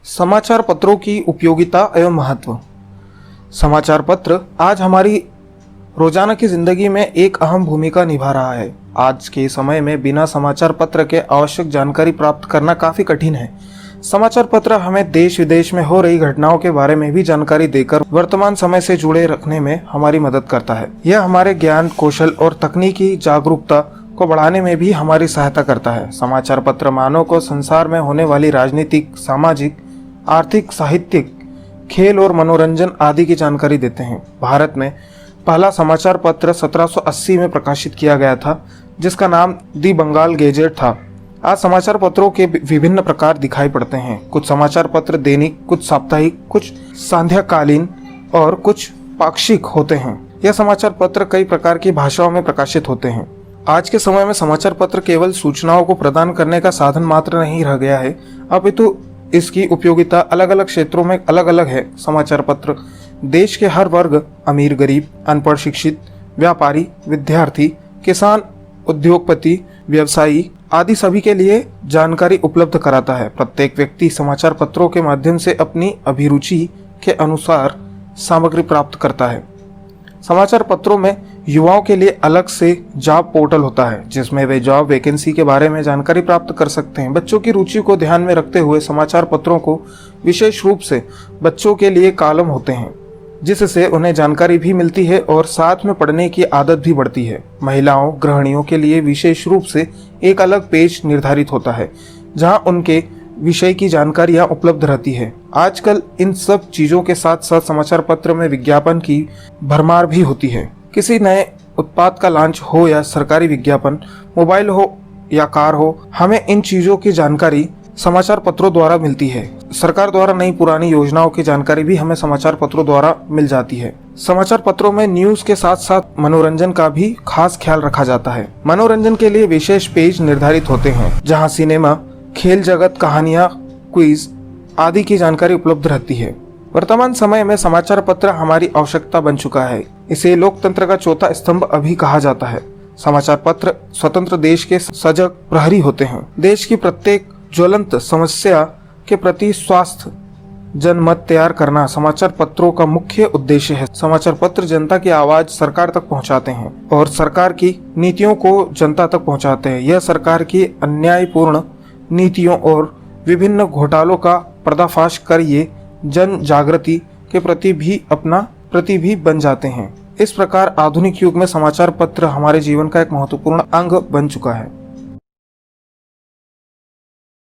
समाचार पत्रों की उपयोगिता एवं महत्व। समाचार पत्र आज हमारी रोजाना की जिंदगी में एक अहम भूमिका निभा रहा है। आज के समय में बिना समाचार पत्र के आवश्यक जानकारी प्राप्त करना काफी कठिन है। समाचार पत्र हमें देश विदेश में हो रही घटनाओं के बारे में भी जानकारी देकर वर्तमान समय से जुड़े रखने में हमारी मदद करता है। यह हमारे ज्ञान, कौशल और तकनीकी जागरूकता को बढ़ाने में भी हमारी सहायता करता है। समाचार पत्र मानव को संसार में होने वाली राजनीतिक, सामाजिक, आर्थिक, साहित्यिक, खेल और मनोरंजन आदि की जानकारी देते हैं। भारत में पहला समाचार पत्र 1780 में प्रकाशित किया गया था, जिसका नाम दी बंगाल गेजेट था। आज समाचार पत्रों के विभिन्न प्रकार दिखाई पड़ते हैं। कुछ समाचार पत्र दैनिक, कुछ साप्ताहिक, कुछ सांध्याकालीन और कुछ पाक्षिक होते हैं। यह समाचार पत्र कई प्रकार की भाषाओं में प्रकाशित होते हैं। आज के समय में समाचार पत्र केवल सूचनाओं को प्रदान करने का साधन मात्र नहीं रह गया है, अपितु इसकी उपयोगिता अलग अलग क्षेत्रों में अलग अलग है। समाचार पत्र देश के हर वर्ग, अमीर, गरीब, अनपढ़, शिक्षित, व्यापारी, विद्यार्थी, किसान, उद्योगपति, व्यवसायी आदि सभी के लिए जानकारी उपलब्ध कराता है। प्रत्येक व्यक्ति समाचार पत्रों के माध्यम से अपनी अभिरुचि के अनुसार सामग्री प्राप्त करता है। समाचार पत्रों में युवाओं के लिए अलग से जॉब पोर्टल होता है, जिसमें वे जॉब वैकेंसी के बारे में जानकारी प्राप्त कर सकते हैं। बच्चों की रुचि को ध्यान में रखते हुए समाचार पत्रों को विशेष रूप से बच्चों के लिए कॉलम होते हैं, जिससे उन्हें जानकारी भी मिलती है और साथ में पढ़ने की आदत भी बढ़ती है। महिलाओं, गृहिणियों के लिए विशेष रूप से एक अलग पेज निर्धारित होता है, जहां उनके विषय की जानकारियां उपलब्ध रहती है। आजकल इन सब चीजों के साथ साथ समाचार पत्र में विज्ञापन की भरमार भी होती है। किसी नए उत्पाद का लॉन्च हो या सरकारी विज्ञापन, मोबाइल हो या कार हो, हमें इन चीजों की जानकारी समाचार पत्रों द्वारा मिलती है। सरकार द्वारा नई पुरानी योजनाओं की जानकारी भी हमें समाचार पत्रों द्वारा मिल जाती है। समाचार पत्रों में न्यूज के साथ साथ मनोरंजन का भी खास ख्याल रखा जाता है। मनोरंजन के लिए विशेष पेज निर्धारित होते हैं, जहां सिनेमा, खेल जगत, कहानियां, क्विज आदि की जानकारी उपलब्ध रहती है। वर्तमान समय में समाचार पत्र हमारी आवश्यकता बन चुका है। इसे लोकतंत्र का चौथा स्तंभ अभी कहा जाता है। समाचार पत्र स्वतंत्र देश के सजग प्रहरी होते हैं। देश की प्रत्येक ज्वलंत समस्या के प्रति स्वास्थ्य जनमत तैयार करना समाचार पत्रों का मुख्य उद्देश्य है। समाचार पत्र जनता की आवाज सरकार तक पहुंचाते हैं और सरकार की नीतियों को जनता तक पहुंचाते हैं। यह सरकार की अन्यायपूर्ण नीतियों और विभिन्न घोटालों का पर्दाफाश कर ये जन जागृति के प्रति भी बन जाते हैं। इस प्रकार आधुनिक युग में समाचार पत्र हमारे जीवन का एक महत्वपूर्ण अंग बन चुका है।